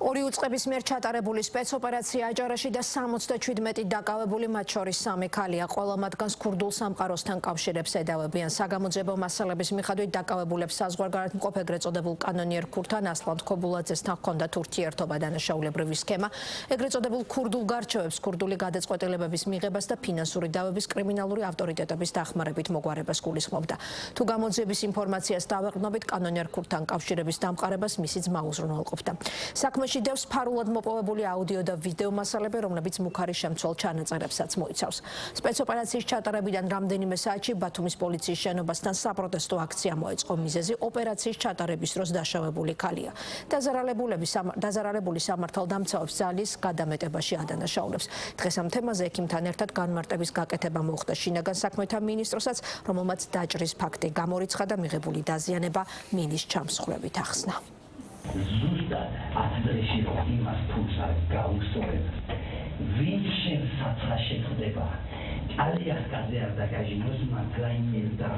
ორი უწყების მიერ ჩატარებული სპეცოპერაცია აჭარაში და 77 დაკავებული, მათ შორის 3 ქალია. ყველა მათგანს ქურდულ სამყაროსთან კავშირებს ედავებიან. საგამოძიებო მასალების მიხედვით დაკავებულებს საზღვარგარეთ მყოფ ეგრეთ წოდებულ კანონიერ ქურთან ასლან ქობულაძესთან ჰქონდათ ურთიერთობა, დანაშაულებრივი სქემა. ეგრეთ წოდებულ ქურდულ გარჩევებს, ქურდული გადაწყვეტილებების მიღებას და ფინანსური დავების კრიმინალური ავტორიტეტების დახმარებით მოგვარებას გულისხმობდა. თუ გამოძიების ინფორმაციას დავეყრდნობით, კანონიერ ქურთან კავშირების დამყარებას მისი ძმა უზრუნველყოფდა. საქმეში დევს ფარულად მოპოვებული აუდიო და ვიდეო მასალები, რომლებიც მუქარი შემცველ ჩანაწერებსაც მოიცავს. სპეცოპერაციის ჩატარებიდან რამდენიმე საათში ბათუმის პოლიციის შენობასთან საპროტესტო აქცია მოეწყო. მიზეზი ოპერაციის ჩატარების დროს დაშავებული ქალია. დაზარალებული სამართალდამცავებს ძალის გადამეტებაში ადანაშაულებს. დღეს ამ თემაზე ექიმთან ერთად განმარტების გაკეთება მოხდა შინაგან საქმეთა მინისტროსაც, რომელმაც დაჭრის ფაქტი გამორიცხა და მიღებული დაზიანება მინის ჩამსხვრევით ახსნა. ზუსტად ადრეში რომ იმას ფულს არ გაუსწორებ, ვინ შენ საცხაში ხდება? ალიასკაზე არ დაგაჟინოს მათლაინი და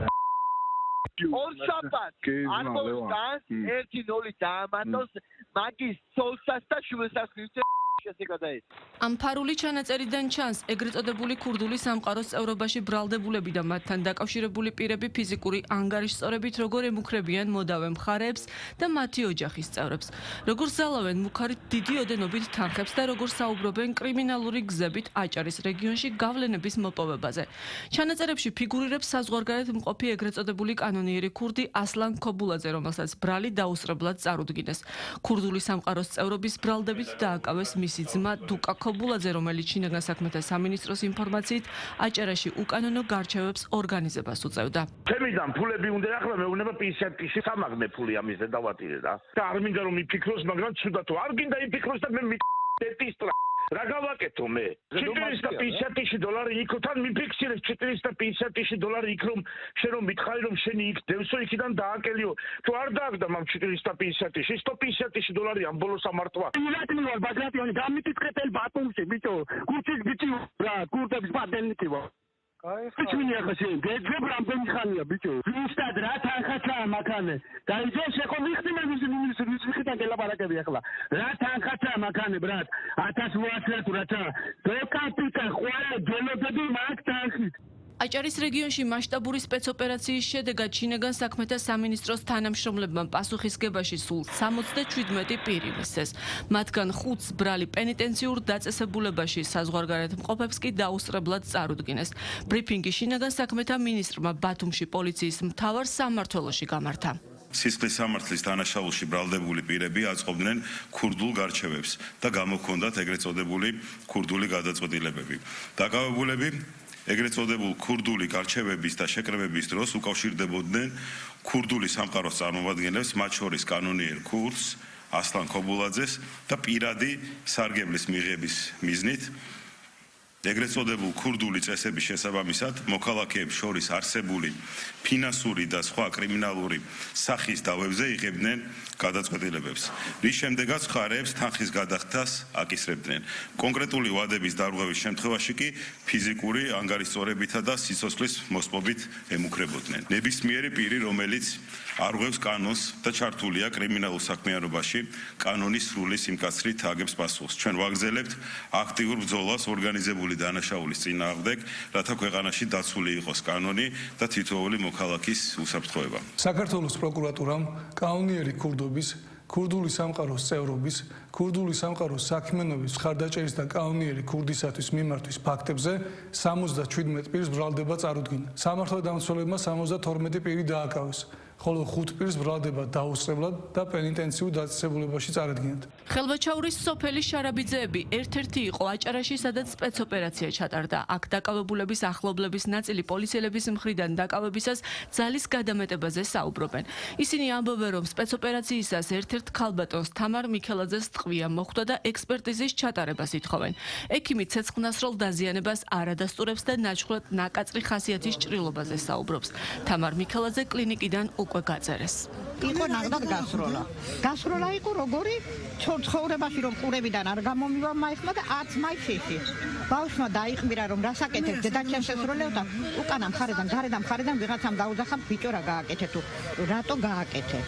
ორშაბათს არ მოვიტანს 1-0 დაამატოს მაგის სოლსას და შულსას ამ ფარული ჩანაწერიდან ჩანს ეგრეთ წოდებული ქურდული სამყაროს წევრობაში ბრალდებულები და მათთან დაკავშირებული პირები ფიზიკური ანგარიშსწორებით როგორ ემუქრებიან მოდავე მხარეებს და მათი ოჯახის წევრებს, როგორ ზალავენ მუქარით დიდი ოდენობით თანხებს და როგორ საუბრობენ კრიმინალური გზებით აჭარის რეგიონში გავლენების მოპოვებაზე. ჩანაწერებში ფიგურირებს საზღვარგარეთ მყოფი ეგრეთ წოდებული კანონიერი ქურდი ასლან ქობულაძე, რომელსაც ბრალი დაუსწრებლად წარუდგინეს. ქურდული სამყაროს წევრობის ბრალდებით დააკავეს მისი ძმა დუკა ქობულაძე, რომელიც შინაგან საქმეთა სამინისტროს ინფორმაციით აჭარაში უკანონო გარჩევებს ორგანიზებას უწევდა. ჩემიდან ფულები უნდა ახლა მეუბნება 50 ტიში სამაგნე ფული ამის დავატირე და არ მინდა რომ იფიქროს, მაგრამ ცუდად თუ არ გინდა იფიქროს და მე ტესტ რა გავაკეთო მე? $450 იქ თან მიფიქსირე $450 იქ რომ შენ რომ მითხარი რომ შენი იქ დევსო იქიდან დააკელიო. თუ არ დააგდა მაგ $450, $150 ამ ბოლოს ამართვა. ინატნიო ბაგრატიონი გამიტკრეთელ ბათუმში ბიჭო. კურსის ბიჭი რა კურსების ბადელნიკი ვარ. Почему ხაში გეძებ რამდენი ხანია ბიჭო? ზუსტად რა თანხაცაა მაქანე? დაიძე შეხომიხდიმე მინისტრს ვიხიდან გელაპარაკები ახლა. რა თანხაცაა მაქანე ბრატ? 1800 რაცა. დოკაპიტა ყველა გელოდები მაგ თანხით. აჭარის რეგიონში მასშტაბური სპეცოპერაციის შედეგად შინაგან საქმეთა სამინისტროს თანამშრომლებმა პასუხისგებაში სულ 77 პირი მისცეს. მათგან 5-ს ბრალი პენიტენციურ დაწესებულებაში, საზღვარგარეთ მყოფებს კი დაუსწრებლად წარუდგინეს. ბრიფინგი შინაგან საქმეთა მინისტრმა ბათუმში პოლიციის მთავარ სამმართველოში გამართა. სისხლის სამართლის დანაშაულში ბრალდებული პირები აწყობდნენ ქურდულ გარჩევებს და გამოჰქონდათ ეგრეთ წოდებული ქურდული გადაწყვეტილებები. დაკავებულები ეგრეთ წოდებულ ქურდული გარჩევების და შეკრებების დროს უკავშირდებოდნენ ქურდული სამყაროს წარმომადგენლებს, მათ შორის კანონიერ ქურდს, ასლან ქობულაძეს და პირადი სარგებლის მიღების მიზნით ეგრეთ წოდებულ ქურდული წესების შესაბამისად მოქალაქეებს შორის არსებული ფინანსური და სხვა კრიმინალური სახის დავებზე იღებდნენ გადაწყვეტილებებს, რის შემდეგაც მხარეებს თანხის გადახდას აკისრებდნენ. კონკრეტული ვადების დარღვევის შემთხვევაში კი ფიზიკური ანგარიშსწორებითა და სიცოცხლის მოსპობით ემუქრებოდნენ. ნებისმიერი პირი, რომელიც არღვევს კანონს და ჩართულია კრიმინალურ საქმიანობაში, კანონის სრული სიმკაცრით აგებს პასუხს. ჩვენ ვაგრძელებთ აქტიურ ბრძოლას ორგანიზებული დანაშაულის წინააღმდეგ, რათა ქვეყანაში დაცული იყოს კანონი და თითოეული მოქალაქის უსაფრთხოება. საქართველოს პროკურატურამ კანონიერი ქურდობის, ქურდული სამყაროს წევრობის, ქურდული სამყაროს საქმიანობის მხარდაჭერის და კანონიერი ქურდისათვის მიმართვის ფაქტებზე 77 პირს ბრალდება წარუდგინა. სამართალდამცველებმა 72 პირი დააკავეს, ხოლო 5 პირს ბრალდება დაუსწრებლად და პენიტენციურ დაწესებულებაში წარადგინათ. ხელვაჩაურის სოფელი შარაბიძეები ერთ-ერთი იყო აჭარაში, სადაც სპეცოპერაცია ჩატარდა. აქ დაკავებულების ახლობლების ნაწილი პოლიციელების მხრიდან დაკავებისას ძალის გადამეტებაზე საუბრობენ. ისინი ამბობენ, რომ სპეცოპერაციისას ერთ-ერთ ქალბატონს თამარ მიქელაძეს ტყვია მოხვდა და ექსპერტიზის ჩატარებას ითხოვენ. ექიმი ცეცხლნასროლ დაზიანებას არ ადასტურებს და ნაჩხლად ნაკაწრი ხასიათის ჭრილობაზე საუბრობს. თამარ მიქელაძე კლინიკიდან უკვე გაწერეს. იყო ნახდათ გასროლა იყო როგორი ცხოვრებაში რომ ყურებიდან არ გამომივა მაიხმა და არც მაიხში. ბავშვმა დაიხმირა რომ რასაკეთებს დედაჩემს ესროლევდა უკანა მხარედან გარედან მხარედან ვიღაცამ გაუძახა ბიჭო რა გააკეთე თუ რატო გააკეთე.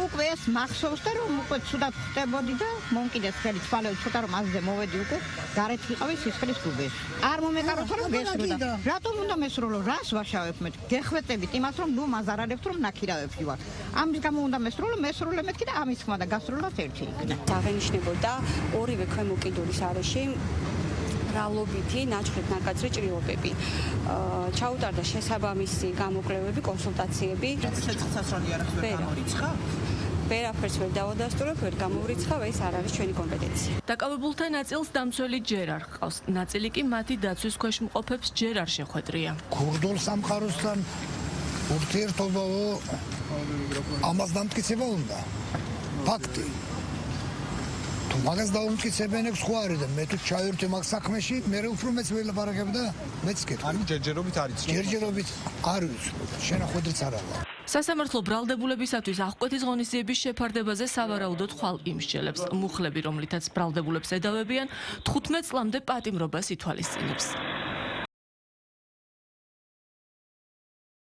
უკვე ეს მახსოვს და რომ უკვე ცუდად ხდებოდი და მომკიდეს ხელი თვალები ცოტა რომ ასზე მოვედი უკვე გარეთ ვიყავი სისხლის გუბეში. არ მომეკაროთა რომ გესროდა. რატომ უნდა მესრულო? რას ვაშავებ მე? გეხვეტებით იმას რომ ნუ მაზარალებთ რომ ნაქირავებში ვარ. ამის გამო უნდა მესრულო, მესრულე მეთქი და ამის ხმა და გასროლას ერთი იქნა. აღენიშნებოდა ორივე ქვემოკიდულის არეში მრავლობითი ნაჩვენად ნაკაცრი ჭრილობები. ჩაუტარდა შესაბამისი გამოკვლევები, კონსულტაციები. ცეცხლსასროლი არ ხდება გამორიცხა? ვერაფერს ვერ დავადასტურებ, ვერ გამოვრიცხავ, ეს არ არის ჩვენი კომპეტენცია. დაკავებულთა ნაწილს დამცველი ჯერ არ ჰყავს. ნაწილი კი მათი დაცვის ქვეშ მყოფებს ჯერ არ შეხვედრია. ქურდულ სამყაროსთან ურთიერთობა ამას დამტკიცება უნდა. ფაქტი. თუ მაგას დაუმტკიცებენ ეს ხო არის და მე თუ ჩავერთე მაგ საქმეში, მე უფრო მეც ველაპარაკებ და მეც გეტყვი. ანუ ჯერჯერობით არის. ჯერჯერობით არ ვიცი. შენახვედრიც არ არის. სასამართლო ბრალდებულებისათვის აღკვეთის ღონისძიების შეფარდებაზე სავარაუდოდ ხვალ იმსჯელებს. მუხლები, რომლითაც ბრალდებულებს ედავებიან, 15 წლამდე პატიმრობას ითვალისწინებს.